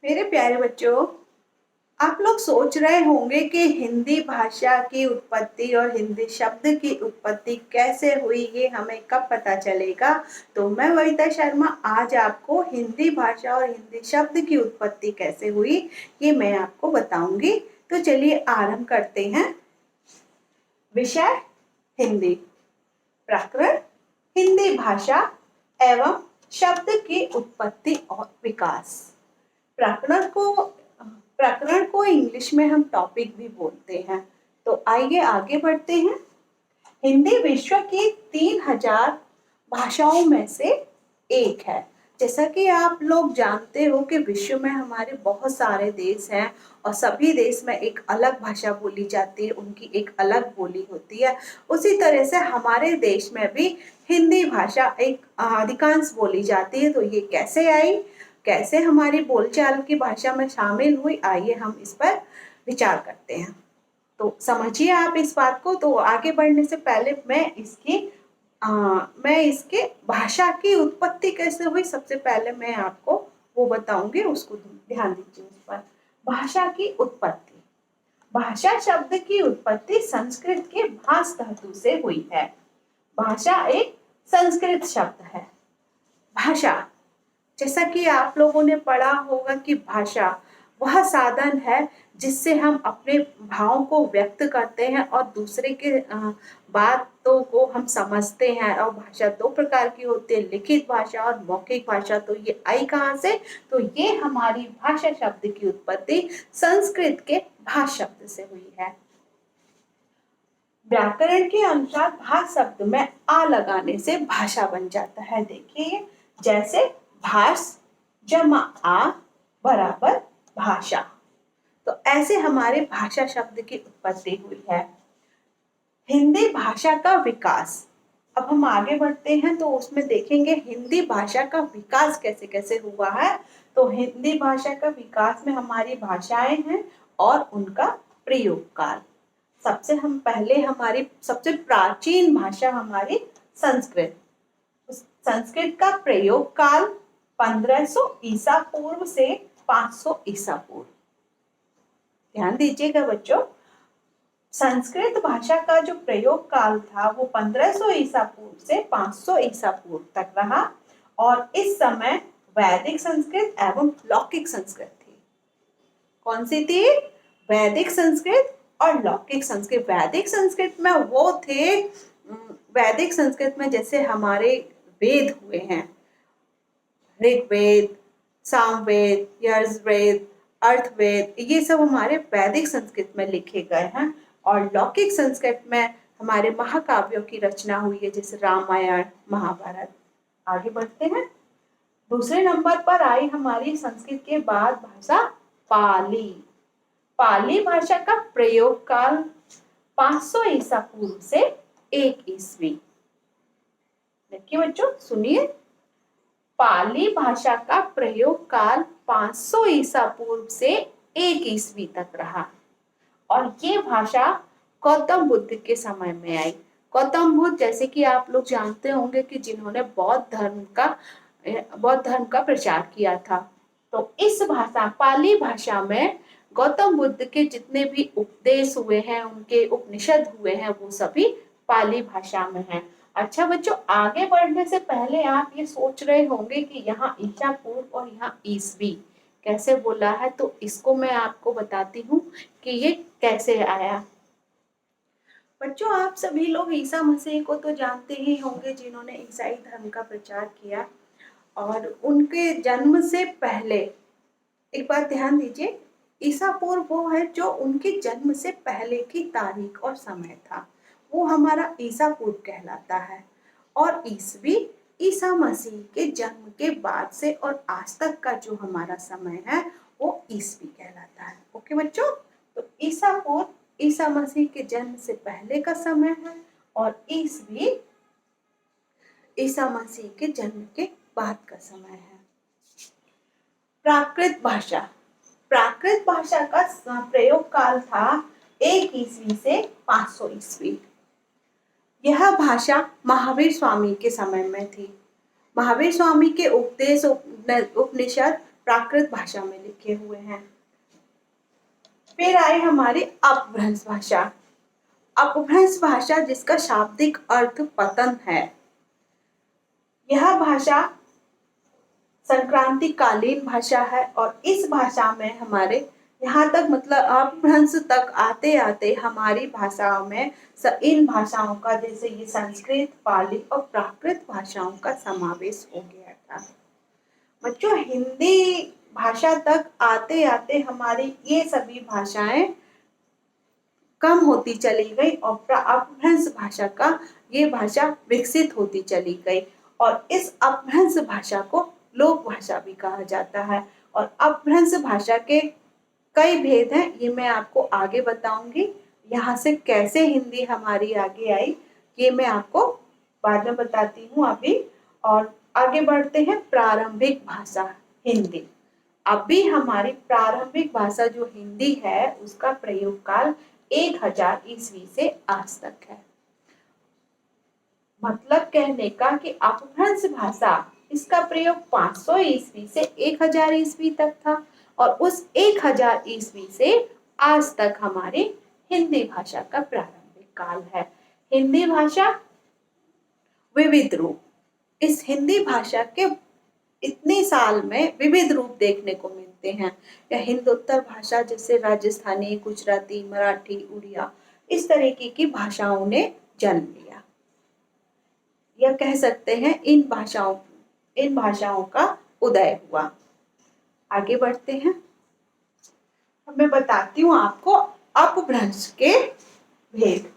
मेरे प्यारे बच्चों, आप लोग सोच रहे होंगे कि हिंदी भाषा की उत्पत्ति और हिंदी शब्द की उत्पत्ति कैसे हुई, ये हमें कब पता चलेगा। तो मैं वविता शर्मा आज आपको हिंदी भाषा और हिंदी शब्द की उत्पत्ति कैसे हुई ये मैं आपको बताऊंगी। तो चलिए आरंभ करते हैं। विषय हिंदी, प्रकरण हिंदी भाषा एवं शब्द की उत्पत्ति और विकास। प्रकरण को इंग्लिश में हम टॉपिक भी बोलते हैं। तो आइए आगे बढ़ते हैं। हिंदी विश्व की 3000 भाषाओं में से एक है। जैसा कि आप लोग जानते हो कि विश्व में हमारे बहुत सारे देश हैं और सभी देश में एक अलग भाषा बोली जाती है, उनकी एक अलग बोली होती है। उसी तरह से हमारे देश में भी हिंदी भाषा एक अधिकांश बोली जाती है। तो ये कैसे आई, कैसे हमारी बोलचाल की भाषा में शामिल हुई, आइए हम इस पर विचार करते हैं। तो समझिए आप इस बात को। तो आगे बढ़ने से पहले मैं इसके भाषा की उत्पत्ति कैसे हुई, सबसे पहले मैं आपको वो बताऊंगी, उसको ध्यान दीजिए उस पर। भाषा की उत्पत्ति। भाषा शब्द की उत्पत्ति संस्कृत के भाष धातु से हुई है। भाषा एक संस्कृत शब्द है। भाषा, जैसा कि आप लोगों ने पढ़ा होगा कि भाषा वह साधन है जिससे हम अपने भावों को व्यक्त करते हैं और दूसरे के बातों को हम समझते हैं। और भाषा दो प्रकार की होती है, लिखित भाषा और मौखिक भाषा। तो ये आई कहाँ से? तो ये हमारी भाषा शब्द की उत्पत्ति संस्कृत के भाष शब्द से हुई है। व्याकरण के अनुसार भाष शब्द में आ लगाने से भाषा बन जाता है। देखिए, जैसे भाष जमा आ बराबर भाषा। तो ऐसे हमारे भाषा शब्द की उत्पत्ति हुई है। हिंदी भाषा का विकास। अब हम आगे बढ़ते हैं तो उसमें देखेंगे हिंदी भाषा का विकास कैसे कैसे हुआ है। तो हिंदी भाषा का विकास में हमारी भाषाएं हैं और उनका प्रयोग काल। हमारी सबसे प्राचीन भाषा हमारी संस्कृत। संस्कृत का प्रयोग काल 1500 ईसा पूर्व से 500 ईसा पूर्व। ध्यान दीजिएगा बच्चों, संस्कृत भाषा का जो प्रयोग काल था वो 1500 ईसा पूर्व से 500 ईसा पूर्व तक रहा। और इस समय वैदिक संस्कृत एवं लौकिक संस्कृत थी। कौन सी थी? वैदिक संस्कृत और लौकिक संस्कृत। वैदिक संस्कृत में वो थे, वैदिक संस्कृत में जैसे हमारे वेद हुए हैं, ऋग्वेद, सामवेद, यजुर्वेद, अर्थवेद, ये सब हमारे वैदिक संस्कृत में लिखे गए हैं। और लौकिक संस्कृत में हमारे महाकाव्यों की रचना हुई है, जैसे रामायण, महाभारत। आगे बढ़ते हैं। दूसरे नंबर पर आई हमारी संस्कृत के बाद भाषा पाली। पाली भाषा का प्रयोग काल 500 ईसा पूर्व से 1 ईस्वी। देखिए बच्चों, सुनिए, पाली भाषा का प्रयोग काल 500 ईसा पूर्व से 1 ईस्वी तक रहा। और ये भाषा गौतम बुद्ध के समय में आई। गौतम बुद्ध, जैसे कि आप लोग जानते होंगे कि जिन्होंने बौद्ध धर्म का प्रचार किया था। तो इस भाषा पाली भाषा में गौतम बुद्ध के जितने भी उपदेश हुए हैं, उनके उपनिषद हुए हैं, वो सभी पाली भाषा में हैं। अच्छा बच्चों, आगे बढ़ने से पहले आप ये सोच रहे होंगे कि यहाँ ईसा पूर्व और यहाँ ईसवी कैसे बोला है। तो इसको मैं आपको बताती हूँ कि ये कैसे आया। बच्चों, आप सभी लोग ईसा मसीह को तो जानते ही होंगे, जिन्होंने ईसाई धर्म का प्रचार किया। और उनके जन्म से पहले एक बात ध्यान दीजिए, ईसा पूर्व वो है जो उनके जन्म से पहले की तारीख और समय था, वो हमारा ईसा पूर्व कहलाता है। और ईसवी ईसा मसीह के जन्म के बाद से और आज तक का जो हमारा समय है वो ईसवी कहलाता है। ओके बच्चों, तो ईसा पूर्व ईसा मसीह के जन्म से पहले का समय है और ईसवी ईसा मसीह के जन्म के बाद का समय है। प्राकृत भाषा। प्राकृत भाषा का प्रयोग काल था 1 ईस्वी से 500 ईस्वी। यह भाषा महावीर स्वामी के समय में थी। महावीर स्वामी के उपदेश उपनिषद प्राकृत भाषा में लिखे हुए हैं। फिर आए हमारी अपभ्रंश भाषा। अपभ्रंश भाषा जिसका शाब्दिक अर्थ पतन है। यह भाषा संक्रांति कालीन भाषा है और इस भाषा में हमारे यहाँ तक मतलब अपभ्रंश तक आते आते हमारी भाषाओं में इन भाषाओं का जैसे ये संस्कृत, पाली और प्राकृत भाषाओं का समावेश हो गया था। बच्चों हिंदी भाषा तक आते आते हमारी ये सभी भाषाएं कम होती चली गई और अपभ्रंश भाषा का ये भाषा विकसित होती चली गई और इस अपभ्रंश भाषा को लोक भाषा भी कहा जाता है। और अपभ्रंश भाषा के कई भेद हैं, ये मैं आपको आगे बताऊंगी। यहाँ से कैसे हिंदी हमारी आगे आई ये मैं आपको बाद में बताती हूँ अभी। और आगे बढ़ते हैं प्रारंभिक भाषा हिंदी। अभी हमारी प्रारंभिक भाषा जो हिंदी है उसका प्रयोग काल 1000 ईस्वी से आज तक है। मतलब कहने का कि अपभ्रंश भाषा इसका प्रयोग 500 ईस्वी से 1000 ईस्वी तक था और उस 1000 ईस्वी से आज तक हमारी हिंदी भाषा का प्रारंभिक काल है। हिंदी भाषा विविध रूप। इस हिंदी भाषा के इतने साल में विविध रूप देखने को मिलते हैं। या हिंदुत्तर भाषा जैसे राजस्थानी, गुजराती, मराठी, उड़िया इस तरीके की भाषाओं ने जन्म लिया। यह कह सकते हैं इन भाषाओं का उदय हुआ। आगे बढ़ते हैं। मैं बताती हूँ आपको अपभ्रंश के भेद।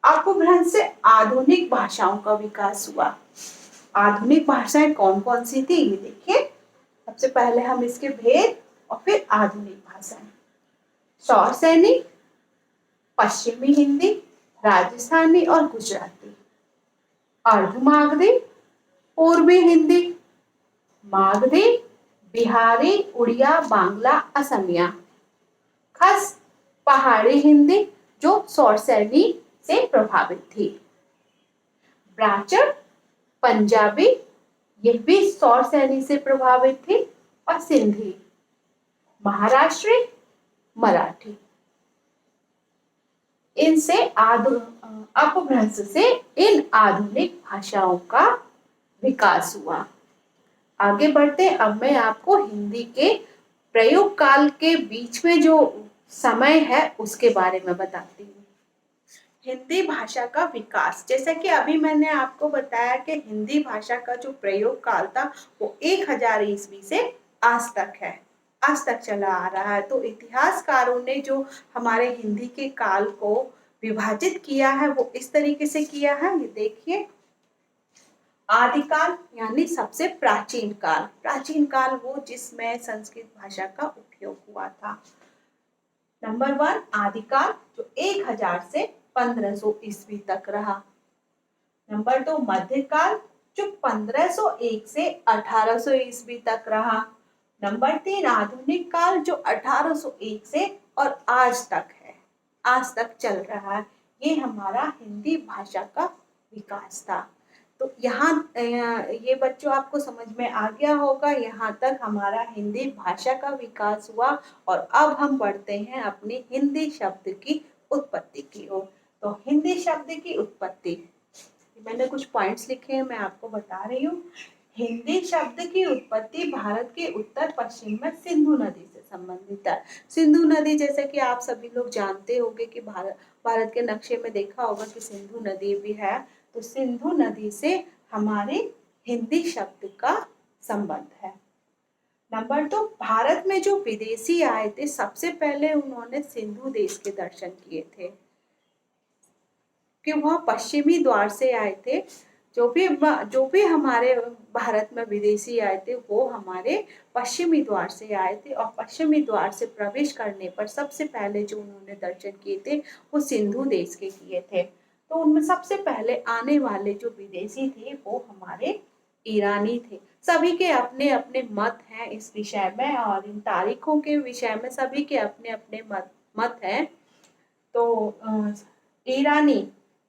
अपभ्रंश से आधुनिक भाषाओं का विकास हुआ। आधुनिक भाषाएं कौन कौन सी थी ये देखिए। सबसे पहले हम इसके भेद और फिर आधुनिक भाषाएं। सौर सैनिक, पश्चिमी हिंदी, राजस्थानी और गुजराती। अर्धमागधी, पूर्वी हिंदी, मागधी, बिहारी, उड़िया, बांग्ला, असमिया। खास पहाड़ी हिंदी जो सौरसैनी से प्रभावित थी। ब्राचर, पंजाबी यह भी सौरसैनी से प्रभावित थी और सिंधी, महाराष्ट्री, मराठी। इनसे अपभ्रंश से इन आधुनिक भाषाओं का विकास हुआ। आगे बढ़ते। अब मैं आपको हिंदी के प्रयोग काल के बीच में जो समय है उसके बारे में बताती हूँ। हिंदी भाषा का विकास, जैसा कि अभी मैंने आपको बताया कि हिंदी भाषा का जो प्रयोग काल था वो 1000 ईस्वी से आज तक है, आज तक चला आ रहा है। तो इतिहासकारों ने जो हमारे हिंदी के काल को विभाजित किया है वो इस तरीके से किया है। ये देखिए, आदिकाल यानी सबसे प्राचीन काल। प्राचीन काल वो जिसमें संस्कृत भाषा का उपयोग हुआ था। नंबर 1 आदिकाल जो 1000 से 1500 ईस्वी तक रहा। नंबर 2 मध्यकाल जो 1501 से 1800 ईस्वी तक रहा। नंबर 3 आधुनिक काल जो 1801 से और आज तक है, आज तक चल रहा है। ये हमारा हिंदी भाषा का विकास था। तो यहाँ ये बच्चों आपको समझ में आ गया होगा। यहाँ तक हमारा हिंदी भाषा का विकास हुआ और अब हम बढ़ते हैं अपनी हिंदी शब्द की उत्पत्ति की ओर। तो हिंदी शब्द की उत्पत्ति, मैंने कुछ पॉइंट्स लिखे हैं, मैं आपको बता रही हूँ। हिंदी शब्द की उत्पत्ति भारत के उत्तर पश्चिम में सिंधु नदी से संबंधित है। सिंधु नदी जैसे कि आप सभी लोग जानते होंगे कि भारत के नक्शे में देखा होगा कि सिंधु नदी भी है। तो सिंधु नदी से हमारे हिंदी शब्द का संबंध है। नंबर 2 भारत में जो विदेशी आए थे सबसे पहले उन्होंने सिंधु देश के दर्शन किए थे कि वह पश्चिमी द्वार से आए थे। जो भी हमारे भारत में विदेशी आए थे वो हमारे पश्चिमी द्वार से आए थे और पश्चिमी द्वार से प्रवेश करने पर सबसे पहले जो उन्होंने दर्शन किए थे वो सिंधु देश के किए थे। तो उनमें सबसे पहले आने वाले जो विदेशी थे वो हमारे ईरानी थे। सभी के अपने अपने मत हैं इस विषय में और इन तारीखों के विषय में सभी के अपने अपने मत हैं। तो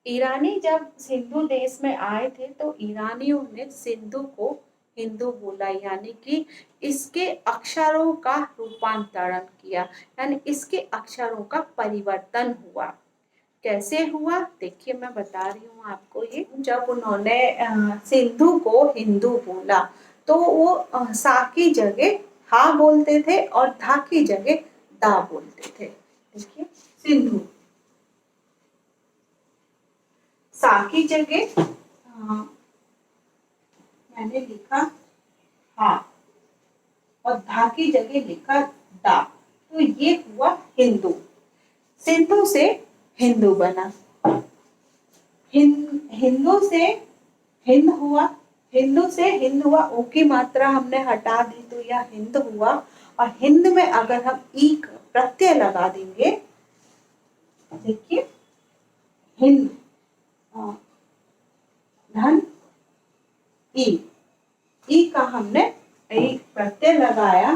ईरानी जब सिंधु देश में आए थे तो ईरानियों ने सिंधु को हिंदू बोला, यानी कि इसके अक्षरों का रूपांतरण किया, यानी इसके अक्षरों का परिवर्तन हुआ। कैसे हुआ देखिए, मैं बता रही हूँ आपको। ये जब उन्होंने सिंधु को हिंदू बोला तो वो सा की जगह हा बोलते थे और धा की जगह दा बोलते थे। देखिए सिंधु, सा की जगह मैंने लिखा हा और धा की जगह लिखा दा, तो ये हुआ हिंदू। सिंधु से हिंदू बना, हिंदू से हिंद हुआ, हिंदू से हिंद हुआ, ओ की मात्रा हमने हटा दी तो यह हिंद हुआ। और हिंद में अगर हम ई प्रत्यय लगा देंगे, देखिए हिंद धन ई का हमने ई प्रत्यय लगाया,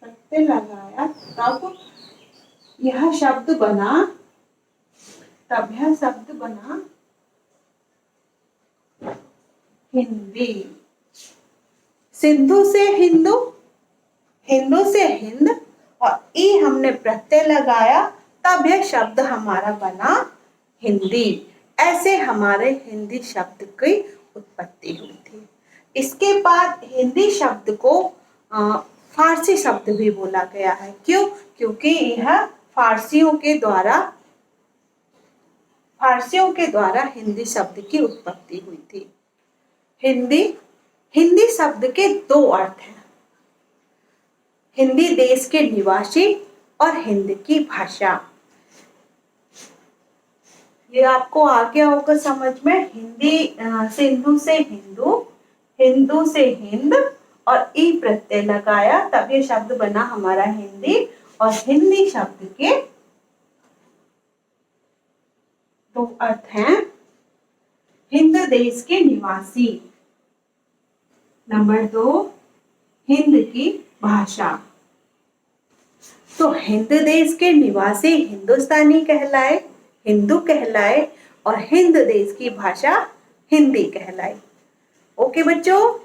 तब यह शब्द बना, हिंदी। सिंधु से हिंदू, हिंदू से हिंद और ई हमने प्रत्यय लगाया, तब यह शब्द हमारा बना हिंदी। ऐसे हमारे हिंदी शब्द की उत्पत्ति हुई थी। इसके बाद हिंदी शब्द को फारसी शब्द भी बोला गया है। क्यों? क्योंकि यह फारसियों के द्वारा हिंदी शब्द की उत्पत्ति हुई थी। हिंदी शब्द के दो अर्थ हैं, हिंदी देश के निवासी और हिंद की भाषा। ये आपको आ गया होगा समझ में। हिंदी सिंधु से हिंदू, हिंदू से हिंद और ई प्रत्यय लगाया, तब ये शब्द बना हमारा हिंदी। और हिंदी शब्द के दो अर्थ हैं, हिंद देश के निवासी, नंबर 2 हिंद की भाषा। तो हिंद देश के निवासी हिंदुस्तानी कहलाए, हिंदू कहलाए, और हिंद देश की भाषा हिंदी कहलाई। ओके बच्चों,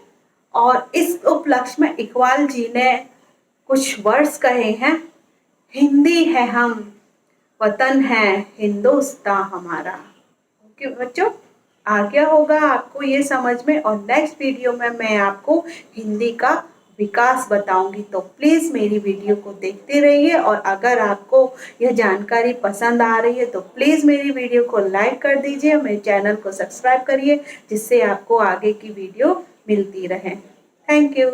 और इस उपलक्ष्य में इकबाल जी ने कुछ वर्ड्स कहे हैं। हिंदी है हम, वतन है हिंदुस्तान हमारा। ओके बच्चों, आ गया होगा आपको ये समझ में। और नेक्स्ट वीडियो में मैं आपको हिंदी का विकास बताऊंगी, तो प्लीज़ मेरी वीडियो को देखते रहिए। और अगर आपको यह जानकारी पसंद आ रही है तो प्लीज़ मेरी वीडियो को लाइक कर दीजिए, मेरे चैनल को सब्सक्राइब करिए, जिससे आपको आगे की वीडियो मिलती रहे। Thank you.